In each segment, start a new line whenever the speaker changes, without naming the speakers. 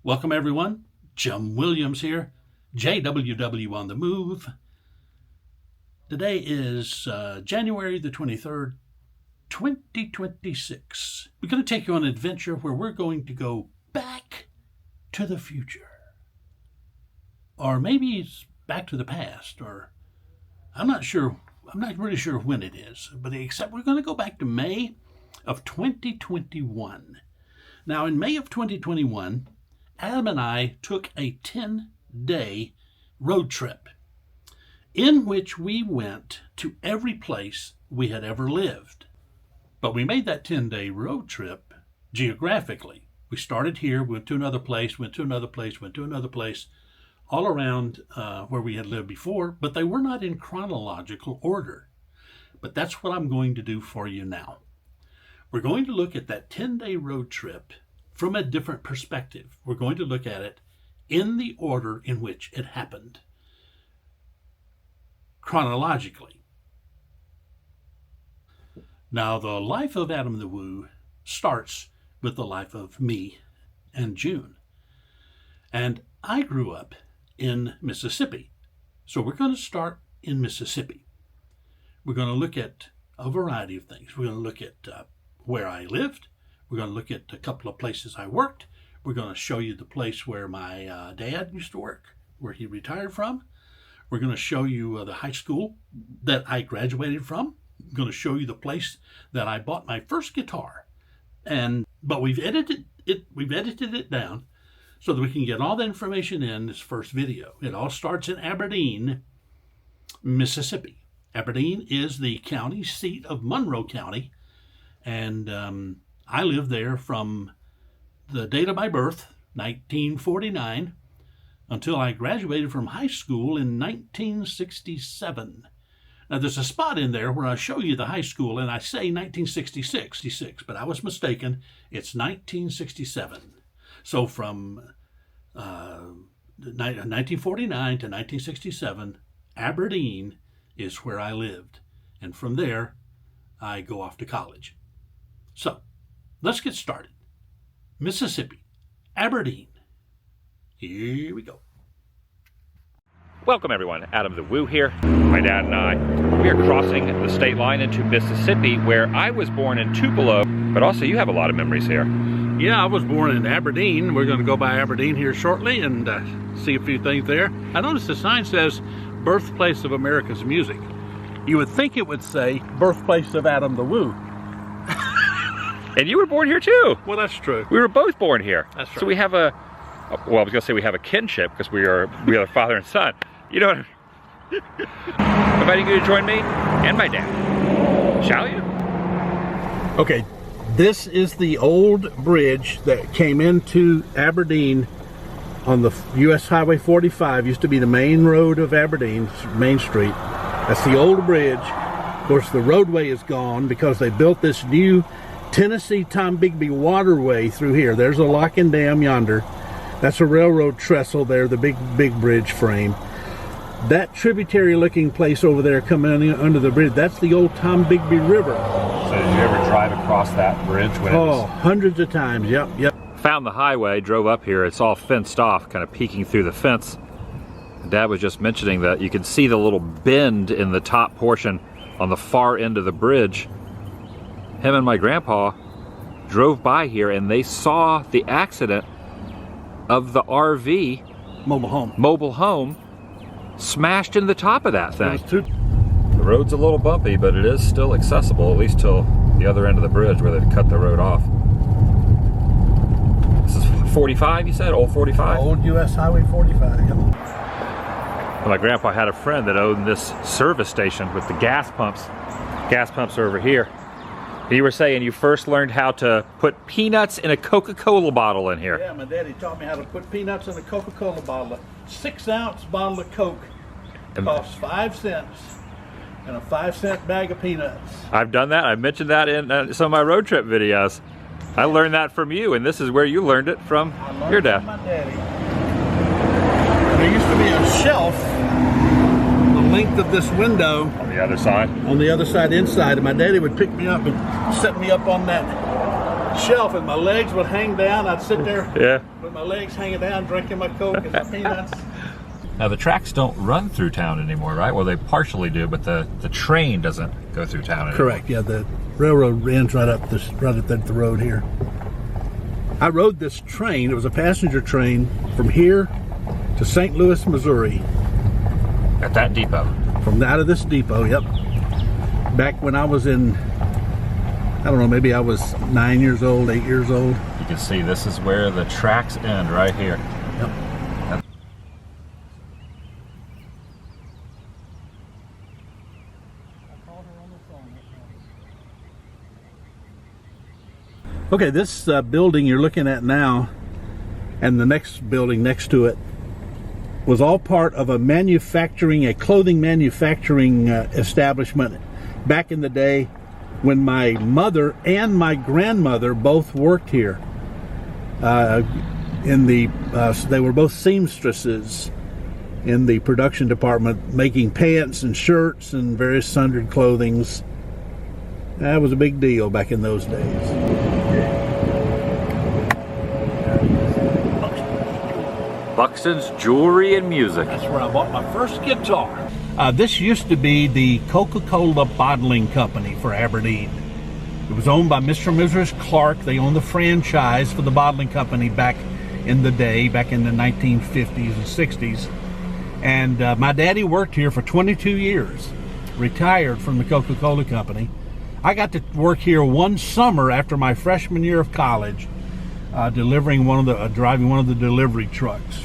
Welcome everyone, Jim Williams here, JWW on the Move. Today is January the 23rd, 2026. We're going to take you on an adventure where we're going to go back to the future. Or maybe it's back to the past, or I'm not really sure when it is, but except we're going to go back to May of 2021. Now in May of 2021, Adam and I took a 10-day road trip in which we went to every place we had ever lived. But we made that 10-day road trip geographically. We started here, went to another place, went to another place, went to another place, all around where we had lived before, but they were not in chronological order. But that's what I'm going to do for you now. We're going to look at that 10-day road trip from a different perspective. We're going to look at it in the order in which it happened, chronologically. Now, the life of Adam the Woo starts with the life of me and June. And I grew up in Mississippi. So we're going to start in Mississippi. We're going to look at a variety of things. We're going to look at where I lived. We're going to look at a couple of places I worked. We're going to show you the place where my dad used to work, where he retired from. We're going to show you the high school that I graduated from. I'm going to show you the place that I bought my first guitar. But we've edited it down so that we can get all the information in this first video. It all starts in Aberdeen, Mississippi. Aberdeen is the county seat of Monroe County, and I lived there from the date of my birth, 1949, until I graduated from high school in 1967. Now, there's a spot in there where I show you the high school, and I say 1966, but I was mistaken. It's 1967. So from 1949 to 1967, Aberdeen is where I lived. And from there, I go off to college. So, let's get started. Mississippi, Aberdeen. Here we go.
Welcome everyone, Adam the Woo here. My dad and I, we are crossing the state line into Mississippi, where I was born in Tupelo, but also you have a lot of memories here.
Yeah, I was born in Aberdeen. We're going to go by Aberdeen here shortly and see a few things there. I noticed the sign says, Birthplace of America's Music. You would think it would say, Birthplace of Adam the Woo.
And you were born here too.
Well, that's true.
We were both born here.
That's right.
So we have well, I was going to say we have a kinship because we are father and son. You know what? Inviting you to join me and my dad. Shall you?
Okay, this is the old bridge that came into Aberdeen on the U.S. Highway 45. Used to be the main road of Aberdeen, Main Street. That's the old bridge. Of course, the roadway is gone because they built this new Tennessee Tombigbee waterway through here. There's a lock and dam yonder. That's a railroad trestle there, the big bridge frame. That tributary looking place over there coming under the bridge, that's the old Tombigbee River.
So did you ever drive across that bridge?
Hundreds of times, yep.
Found the highway, drove up here. It's all fenced off, kind of peeking through the fence. Dad was just mentioning that you can see the little bend in the top portion on the far end of the bridge. Him and my grandpa drove by here and they saw the accident of the RV mobile home smashed in the top of that thing. The road's a little bumpy, but it is still accessible, at least till the other end of the bridge where they cut the road off. This is 45, you said? Old 45?
Old U.S. Highway 45, yep.
My grandpa had a friend that owned this service station with the gas pumps. Gas pumps are over here. You were saying you first learned how to put peanuts in a Coca-Cola bottle in here.
Yeah, my daddy taught me how to put peanuts in a Coca-Cola bottle. A 6-ounce bottle of Coke costs 5 cents, and a 5-cent bag of peanuts.
I've done that. I've mentioned that in some of my road trip videos. I learned that from you, and this is where you learned it from your dad.
From my daddy. There used to be a shelf the length of this window
On the other side?
On the other side inside, and my daddy would pick me up and set me up on that shelf and my legs would hang down. I'd sit there
Yeah.
with my legs hanging down, drinking my Coke and my peanuts.
Now the tracks don't run through town anymore, right? Well, they partially do, but the train doesn't go through town anymore.
Correct. Yeah, the railroad ends right up the road here. I rode this train. It was a passenger train from here to St. Louis, Missouri.
At that depot.
From out of this depot, yep. Back when I was in, I don't know, maybe I was 9 years old, 8 years old.
You can see this is where the tracks end, right here.
Yep. Okay, this building you're looking at now and the next building next to it was all part of a clothing manufacturing establishment back in the day when my mother and my grandmother both worked here. They were both seamstresses in the production department, making pants and shirts and various sundry clothings. That was a big deal back in those days.
Buxton's Jewelry and Music.
That's where I bought my first guitar. This used to be the Coca-Cola bottling company for Aberdeen. It was owned by Mr. and Mrs. Clark. They owned the franchise for the bottling company back in the day, back in the 1950s and 60s. And my daddy worked here for 22 years, retired from the Coca-Cola company. I got to work here one summer after my freshman year of college, driving one of the delivery trucks.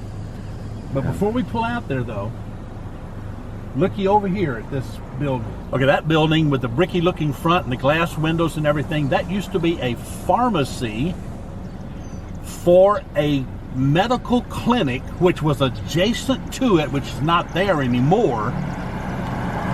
But before we pull out there, though, looky over here at this building. Okay, that building with the bricky looking front and the glass windows and everything, that used to be a pharmacy for a medical clinic which was adjacent to it, which is not there anymore.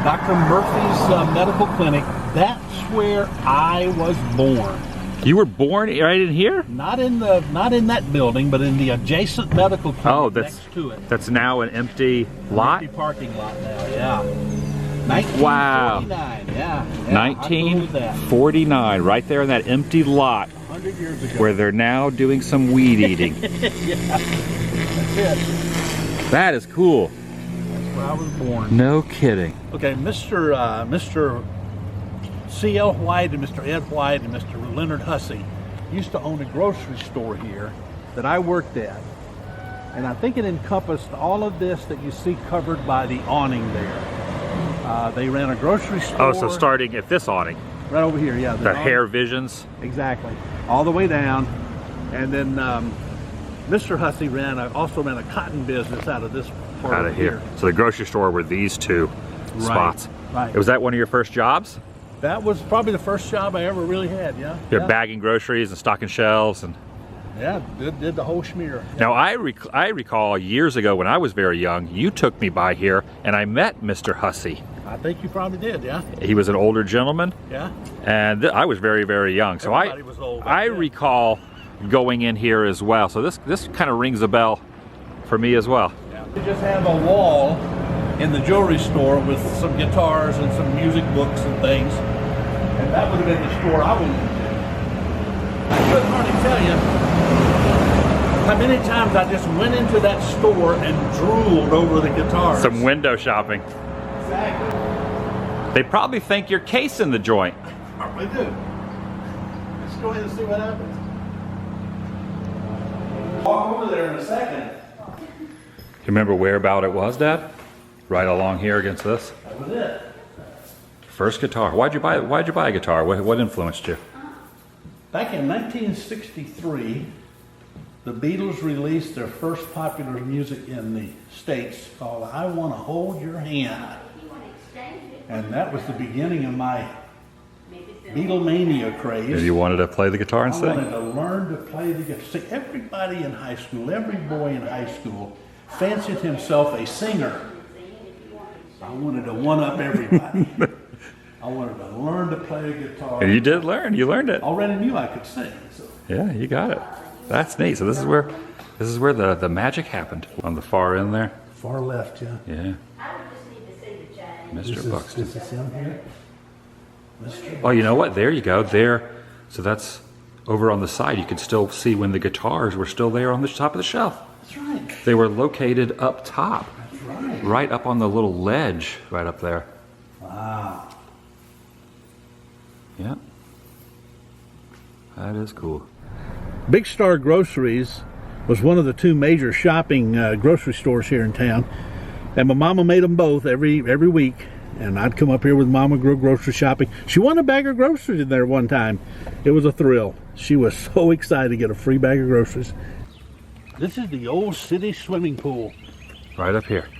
Dr. Murphy's medical clinic. That's where I was born.
You were born right in here?
Not in that building, but in the adjacent medical clinic next to it.
That's now an empty lot?
Empty parking lot now, yeah. 1949,
Wow.
Yeah.
1949, right there in that empty lot
100 years ago.
where they're now doing some weed eating.
Yeah, that's it.
That is cool.
That's where I was born.
No kidding.
Okay, Mr. C.L. White and Mr. Ed White and Mr. Leonard Hussey used to own a grocery store here that I worked at. And I think it encompassed all of this that you see covered by the awning there. They ran a grocery store.
Oh, so starting at this awning.
Right over here, yeah.
The Hair Visions.
Exactly. All the way down. And then Mr. Hussey also ran a cotton business out of this part
Out of here. So the grocery store were these two spots.
Right.
Was that one of your first jobs?
That was probably the first job I ever really had, yeah.
You're
yeah.
bagging groceries and stocking shelves and...
Yeah, did the whole schmear. Yeah.
Now, I recall years ago when I was very young, you took me by here and I met Mr. Hussey.
I think you probably did, yeah.
He was an older gentleman.
Yeah.
And I was very, very young. So
Everybody was old back
I
then.
recall going in here as well. So this kind of rings a bell for me as well.
Yeah. We just have a wall in the jewelry store with some guitars and some music books and things. And that would have been the store I went into. I couldn't hardly tell you how many times I just went into that store and drooled over the guitars.
Some window shopping.
Exactly.
They probably think you're casing the joint.
Probably do. Let's go ahead and see what happens. Walk over there in a second.
You remember whereabout it was, Dad? Right along here against this?
That was it.
First guitar. Why'd you buy a guitar? What influenced you?
Back in 1963, the Beatles released their first popular music in the States called I Want to Hold Your Hand. And that was the beginning of my Beatlemania craze.
If you wanted to play the guitar and
I
sing?
wanted to learn to play the guitar. See, everybody in high school, every boy in high school fancied himself a singer. I wanted to one-up everybody. I wanted to learn to play the guitar.
And you did learn. You learned it.
Already knew I could sing. So.
Yeah, you got it. That's neat. So this is where the magic happened. On the far end there.
Far left, yeah.
Yeah. Mr. Buxton.
This is him here. Mr.
Oh, you know what? There you go. There. So that's over on the side, you could still see when the guitars were still there on the top of the shelf.
That's right.
They were located up top.
That's right.
Right up on the little ledge right up there.
Wow.
Yeah. That is cool.
Big Star Groceries was one of the two major shopping grocery stores here in town. And my mama made them both every week. And I'd come up here with Mama, go grocery shopping. She won a bag of groceries in there one time. It was a thrill. She was so excited to get a free bag of groceries. This is the old city swimming pool.
Right up here.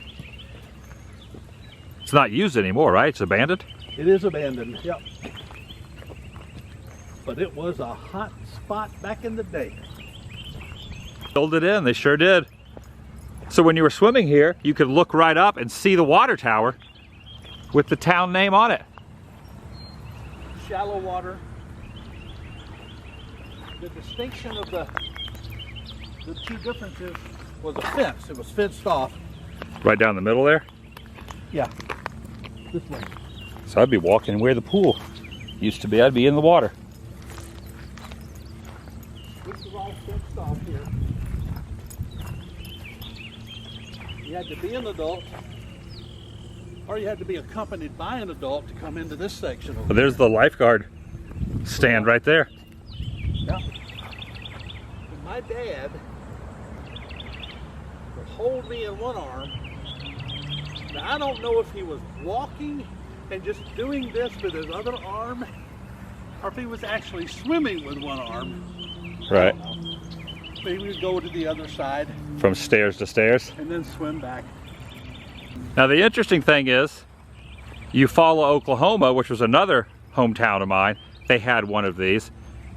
It's not used anymore, right? It's abandoned?
It is abandoned, yep. But it was a hot spot back in the day.
Filled it in, they sure did. So when you were swimming here, you could look right up and see the water tower with the town name on it.
Shallow water. The distinction of the two differences was a fence. It was fenced off.
Right down the middle there?
Yeah, this way.
So I'd be walking where the pool used to be. I'd be in the water.
This is all fenced off here. You had to be an adult, or you had to be accompanied by an adult to come into this section.
Well, there's the lifeguard stand right there.
Yeah. And my dad would hold me in one arm. Now, I don't know if he was walking and just doing this with his other arm, or if he was actually swimming with one arm.
Right.
But he would go to the other side
From stairs to stairs.
and then swim back.
Now the interesting thing is, Eufaula, Oklahoma, which was another hometown of mine, they had one of these.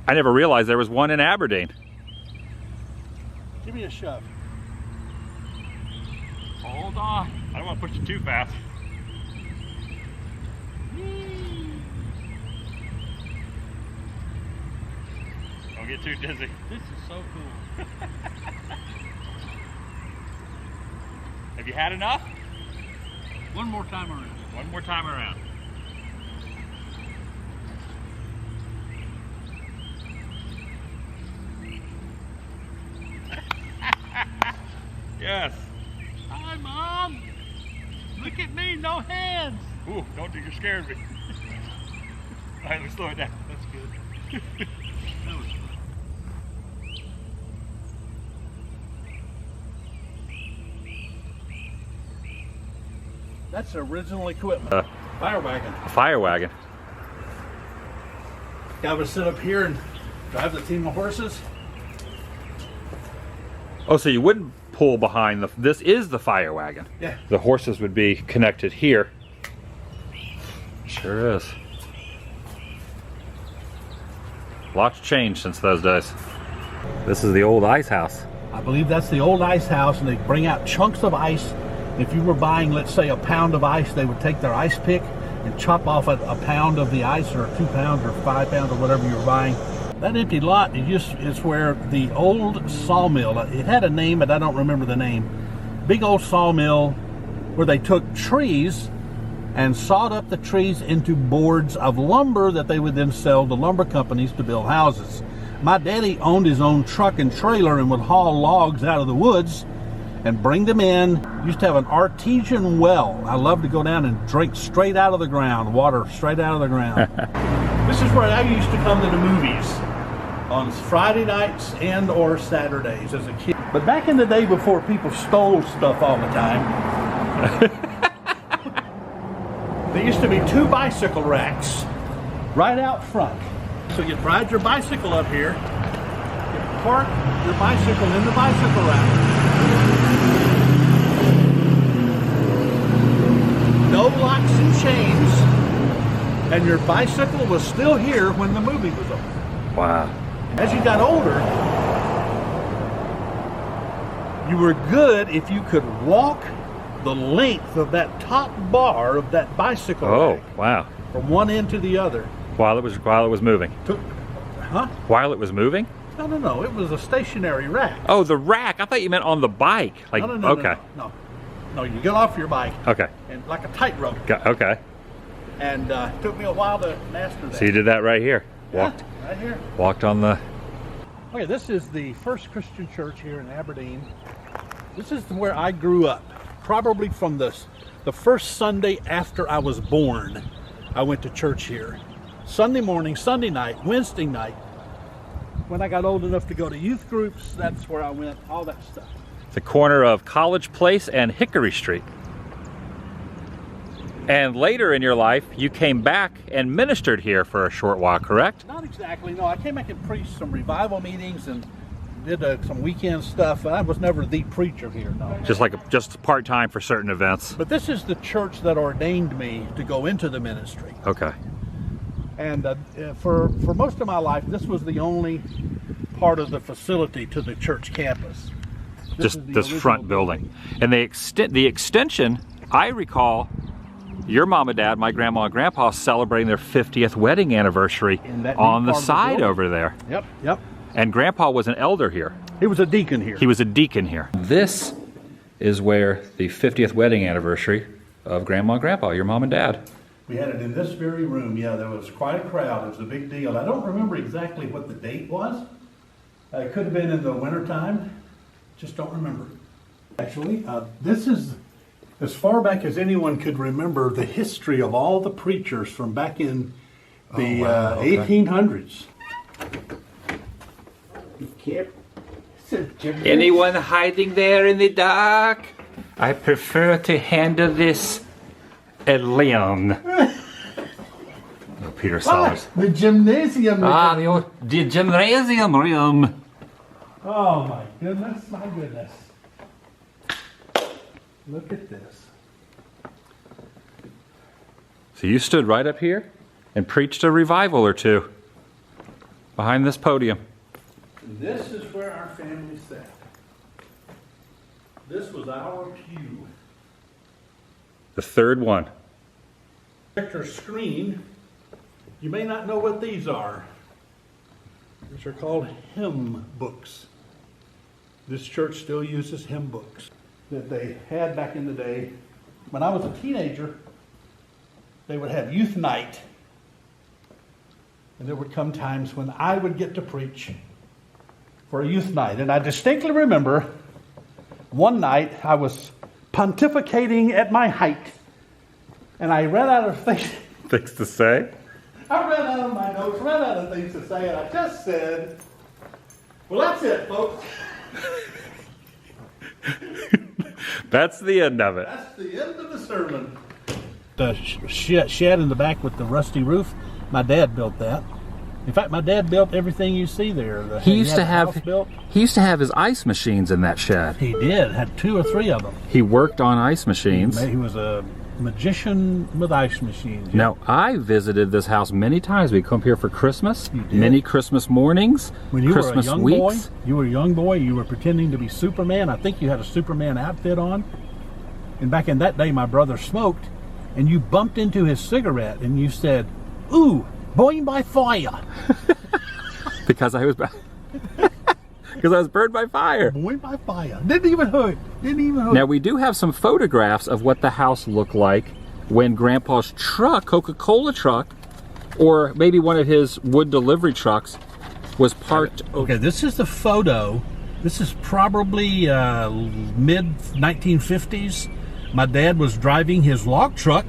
I never realized there was one in Aberdeen.
Give me a shove.
Hold on. I don't want to push you too fast. Don't get too dizzy.
This is so cool.
Have you had enough?
One more time around.
One more time around. Yes.
Hi, Mom. Look at me, no hands.
Ooh, don't you scared me. All right, let's slow it down.
That's good. That was fun. That's original equipment. Fire wagon.
A fire wagon.
I would sit up here and drive the team of horses.
Oh, so you wouldn't pull behind the, this is the fire wagon.
Yeah.
The horses would be connected here. Sure is. Lots changed since those days. This is the old ice house.
I believe that's the old ice house, and they bring out chunks of ice. If you were buying, let's say, a pound of ice, they would take their ice pick and chop off a pound of the ice, or 2 pounds or 5 pounds or whatever you were buying. That empty lot is where the old sawmill, it had a name, but I don't remember the name. Big old sawmill where they took trees and sawed up the trees into boards of lumber that they would then sell to lumber companies to build houses. My daddy owned his own truck and trailer and would haul logs out of the woods and bring them in. Used to have an artesian well. I love to go down and drink straight out of the ground, water straight out of the ground. This is where I used to come to the movies on Friday nights and or Saturdays as a kid. But back in the day before people stole stuff all the time, there used to be 2 bicycle racks right out front. So you'd ride your bicycle up here, you'd park your bicycle in the bicycle rack. No locks and chains, and your bicycle was still here when the movie was over.
Wow.
As you got older, you were good if you could walk the length of that top bar of that bicycle rack
Wow.
from one end to the other.
While it was moving.
Huh?
While it was moving?
No. It was a stationary rack.
Oh, the rack. I thought you meant on the bike. Like,
No.
okay.
No, you get off your bike.
Okay.
And like a tightrope.
Okay.
And it took me a while to master that.
So you did that right here. Walked.
Yeah, right here.
Walked on the
Okay, this is the First Christian Church here in Aberdeen. This is where I grew up. Probably from the first Sunday after I was born, I went to church here. Sunday morning, Sunday night, Wednesday night. When I got old enough to go to youth groups, that's where I went, all that stuff.
The corner of College Place and Hickory Street. And later in your life, you came back and ministered here for a short while, correct?
Not exactly, no. I came back and preached some revival meetings and did some weekend stuff. I was never the preacher here, no.
Just part-time for certain events.
But this is the church that ordained me to go into the ministry.
Okay.
And for most of my life, this was the only part of the facility to the church campus.
Just this front building. And the extension, I recall your mom and dad, my grandma and grandpa, celebrating their 50th wedding anniversary on the side over there.
Yep, yep.
And grandpa was an elder here.
He was a deacon here.
He was a deacon here. This is where the 50th wedding anniversary of grandma and grandpa, your mom and dad.
We had it in this very room. Yeah, there was quite a crowd. It was a big deal. I don't remember exactly what the date was. It could have been in the wintertime. Just don't remember. Actually, this is as far back as anyone could remember the history of all the preachers from back in the 1800s.
Anyone hiding there in the dark? I prefer to handle this alone. Oh, Peter Sellers.
The gymnasium.
The gymnasium room.
Oh my goodness, my goodness. Look at this.
So you stood right up here and preached a revival or two behind this podium.
This is where our family sat. This was our pew.
The third one.
Projector screen. You may not know what these are. These are called hymn books. This church still uses hymn books that they had back in the day. When I was a teenager, they would have youth night. And there would come times when I would get to preach for a youth night. And I distinctly remember one night I was pontificating at my height. And I ran out of
things to say.
I ran out of my notes, ran out of things to say, and I just said, well, that's it, folks.
That's the end of it.
That's the end of the sermon. The shed in the back with the rusty roof, my dad built that. In fact, my dad built everything you see there.
He used to have his ice machines in that shed.
He did, had 2 or 3 of them.
He worked on ice machines.
He was a magician with ice machines. Yeah.
Now, I visited this house many times. We come here for Christmas, many Christmas mornings,
when you
Christmas
were a young
weeks.
Boy, you were a young boy, you were pretending to be Superman. I think you had a Superman outfit on. And back in that day, my brother smoked, and you bumped into his cigarette, and you said, ooh, boing by fire.
Because I was burned by fire.
Boing by fire. Didn't even hurt.
Now, we do have some photographs of what the house looked like when Grandpa's truck, Coca-Cola truck, or maybe one of his wood delivery trucks, was parked.
Okay, this is the photo. This is probably mid-1950s. My dad was driving his log truck.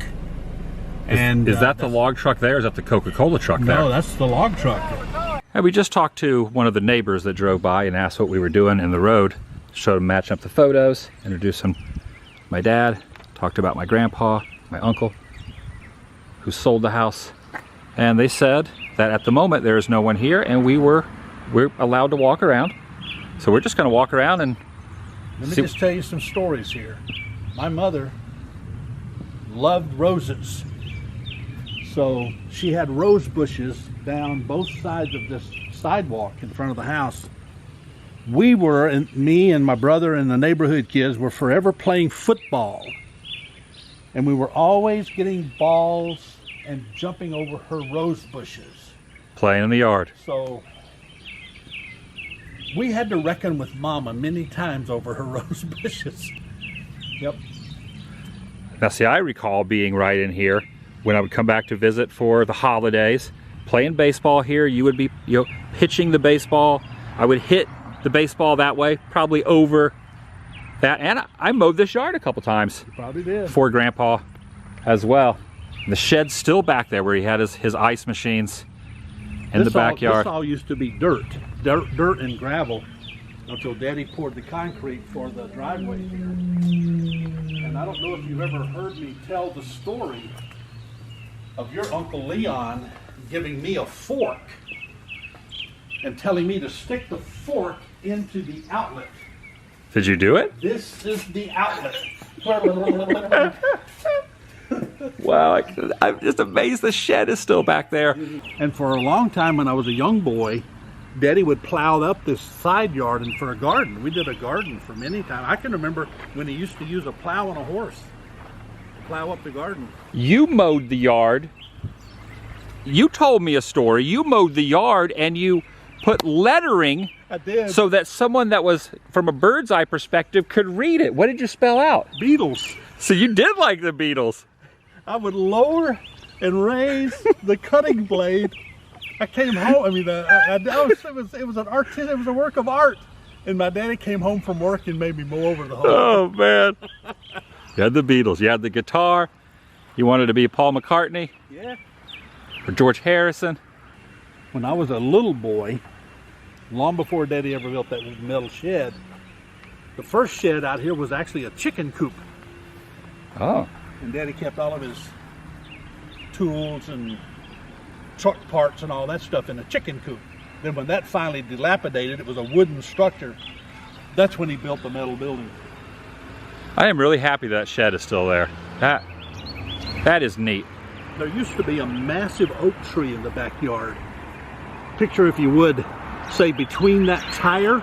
Is that the log truck there, or is that the Coca-Cola truck there?
No, that's the log truck.
And we just talked to one of the neighbors that drove by and asked what we were doing in the road. Showed him matching up the photos, introduced him to my dad, talked about my grandpa, my uncle, who sold the house. And they said that at the moment there is no one here, and we're allowed to walk around. So we're just going to walk around and
Let me just tell you some stories here. My mother loved roses. So she had rose bushes down both sides of this sidewalk in front of the house. Me and my brother and the neighborhood kids were forever playing football. And we were always getting balls and jumping over her rose bushes.
Playing in the yard.
So we had to reckon with Mama many times over her rose bushes. Yep.
Now see, I recall being right in here when I would come back to visit for the holidays, playing baseball here. You would be, pitching the baseball. I would hit the baseball that way, probably over that. And I mowed this yard a couple times.
You probably did.
For Grandpa as well. And the shed's still back there where he had his ice machines in the backyard.
This all used to be dirt and gravel until Daddy poured the concrete for the driveway here. And I don't know if you've ever heard me tell the story of your Uncle Leon giving me a fork and telling me to stick the fork into the outlet.
Did you do it?
This is the outlet.
Wow, I'm just amazed the shed is still back there.
And for a long time when I was a young boy, Daddy would plow up this side yard and for a garden. We did a garden for many times. I can remember when he used to use a plow and a horse to plow up the garden.
You mowed the yard. You told me a story. You mowed the yard and you put lettering.
I did.
So that someone that was from a bird's eye perspective could read it. What did you spell out?
Beetles.
So you did like the Beatles.
I would lower and raise the cutting blade. I came home. I mean, it was an artist. It was a work of art. And my daddy came home from work and made me mow over the whole.
Oh man! You had the Beatles. You had the guitar. You wanted to be Paul McCartney.
Yeah.
Or George Harrison.
When I was a little boy, long before Daddy ever built that metal shed, the first shed out here was actually a chicken coop.
Oh.
And Daddy kept all of his tools and truck parts and all that stuff in a chicken coop. Then when that finally dilapidated, it was a wooden structure. That's when he built the metal building.
I am really happy that shed is still there. That is neat.
There used to be a massive oak tree in the backyard. Picture, if you would, say between that tire,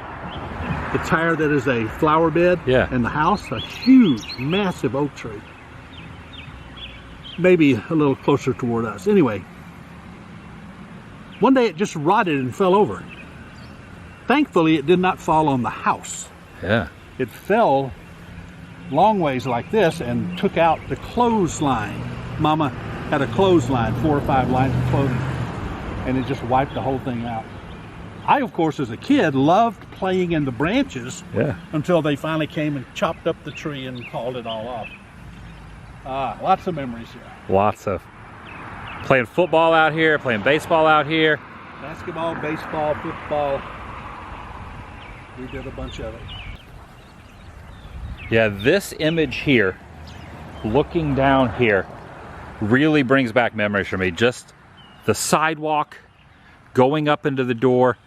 the tire that is a flower bed,
yeah,
and the house, a huge, massive oak tree. Maybe a little closer toward us. Anyway, one day it just rotted and fell over. Thankfully, it did not fall on the house.
Yeah.
It fell long ways like this and took out the clothesline. Mama had a clothesline, 4 or 5 lines of clothing, and it just wiped the whole thing out. I, of course, as a kid, loved playing in the branches,
yeah,
until they finally came and chopped up the tree and hauled it all off. Lots of memories here.
Lots of. Playing football out here, playing baseball out here.
Basketball, baseball, football. We did a bunch of it.
Yeah, this image here, looking down here, really brings back memories for me. Just the sidewalk, going up into the door.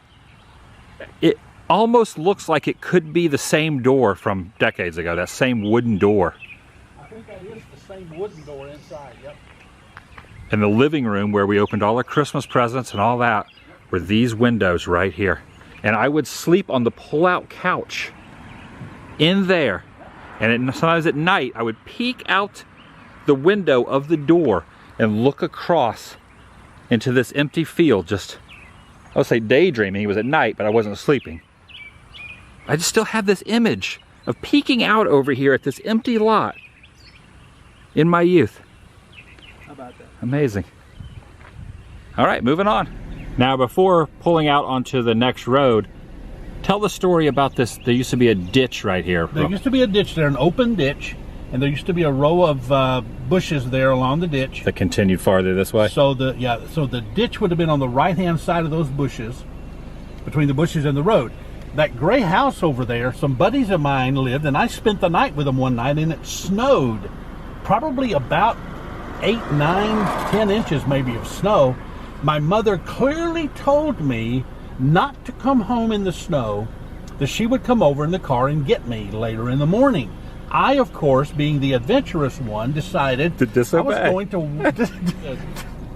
It almost looks like it could be the same door from decades ago, that same wooden door.
I think that is the same wooden door inside, yep.
In the living room where we opened all our Christmas presents and all that were these windows right here. And I would sleep on the pull-out couch in there. And sometimes at night, I would peek out the window of the door and look across into this empty field, just, I would say daydreaming. It was at night, but I wasn't sleeping. I just still have this image of peeking out over here at this empty lot in my youth.
How about that?
Amazing. All right, moving on. Now, before pulling out onto the next road, tell the story about this. There used to be a ditch right here.
There used to be a ditch there, an open ditch, and there used to be a row of bushes there along the ditch.
That continued farther this way?
So the ditch would have been on the right-hand side of those bushes, between the bushes and the road. That gray house over there, some buddies of mine lived, and I spent the night with them one night, and it snowed. Probably about 8, 9, 10 inches maybe of snow. My mother clearly told me not to come home in the snow, that she would come over in the car and get me later in the morning. I, of course, being the adventurous one, decided
to disobey.
I was going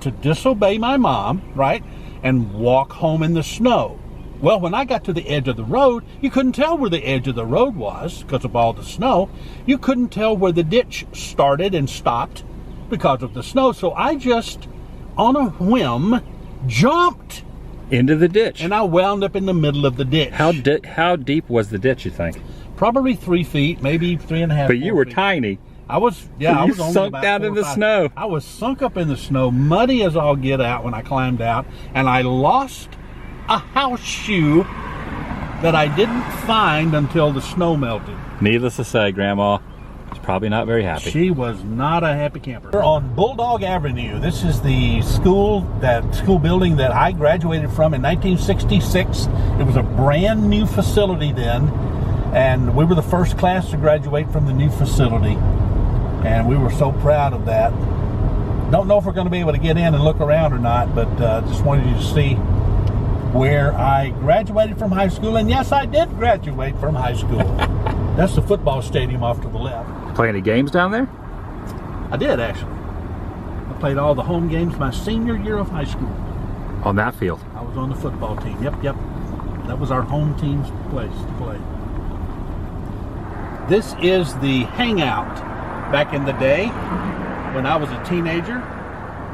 to disobey my mom, right, and walk home in the snow. Well, when I got to the edge of the road, you couldn't tell where the edge of the road was because of all the snow. You couldn't tell where the ditch started and stopped because of the snow. So I just, on a whim, jumped
into the ditch.
And I wound up in the middle of the ditch.
How deep was the ditch, you think?
Probably 3 feet, maybe 3.5.
But you were tiny.
I was, yeah, I was only
sunk
about
down
4
in
or
the
5.
snow.
I was sunk up in the snow, muddy as all get out when I climbed out, and I lost a house shoe that I didn't find until the snow melted.
Needless to say, Grandma is probably not very happy.
She was not a happy camper. We're on Bulldog Avenue. This is the school building that I graduated from in 1966. It was a brand new facility then, and we were the first class to graduate from the new facility, and we were so proud of that. Don't know if we're going to be able to get in and look around or not, but just wanted you to see where I graduated from high school. And yes, I did graduate from high school. That's the football stadium off to the left.
Play any games down there?
I did, actually. I played all the home games my senior year of high school.
On that field?
I was on the football team. Yep. That was our home team's place to play. This is the hangout. Back in the day, when I was a teenager,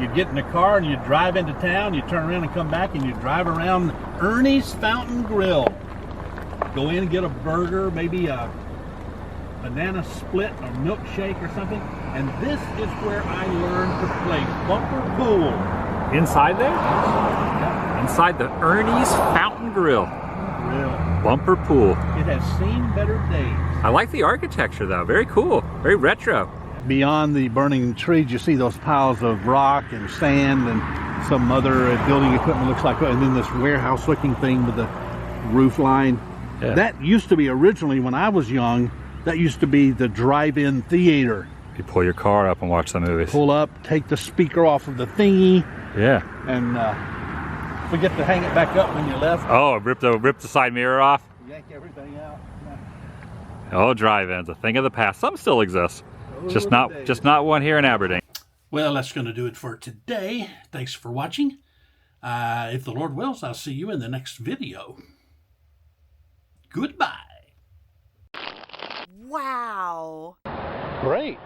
you'd get in the car and you'd drive into town, you'd turn around and come back and you'd drive around Ernie's Fountain Grill. Go in and get a burger, maybe a banana split or milkshake or something. And this is where I learned to play bumper pool.
Inside there?
Yep.
Inside the Ernie's Fountain Grill. Bumper pool.
It has seen better days.
I like the architecture though, very cool, very retro.
Beyond the burning trees, you see those piles of rock and sand and some other building equipment looks like, and then this warehouse looking thing with the roof line.
Yeah.
That used to be originally, when I was young, that used to be the drive-in theater.
You pull your car up and watch the movies.
Pull up, take the speaker off of the thingy.
Yeah.
And forget to hang it back up when you left.
Oh, rip the side mirror off?
Yank everything out.
Oh, drive-ins, a thing of the past. Some still exist. Just not one here in Aberdeen.
Well, that's going to do it for today. Thanks for watching. If the Lord wills, I'll see you in the next video. Goodbye.
Wow.
Great.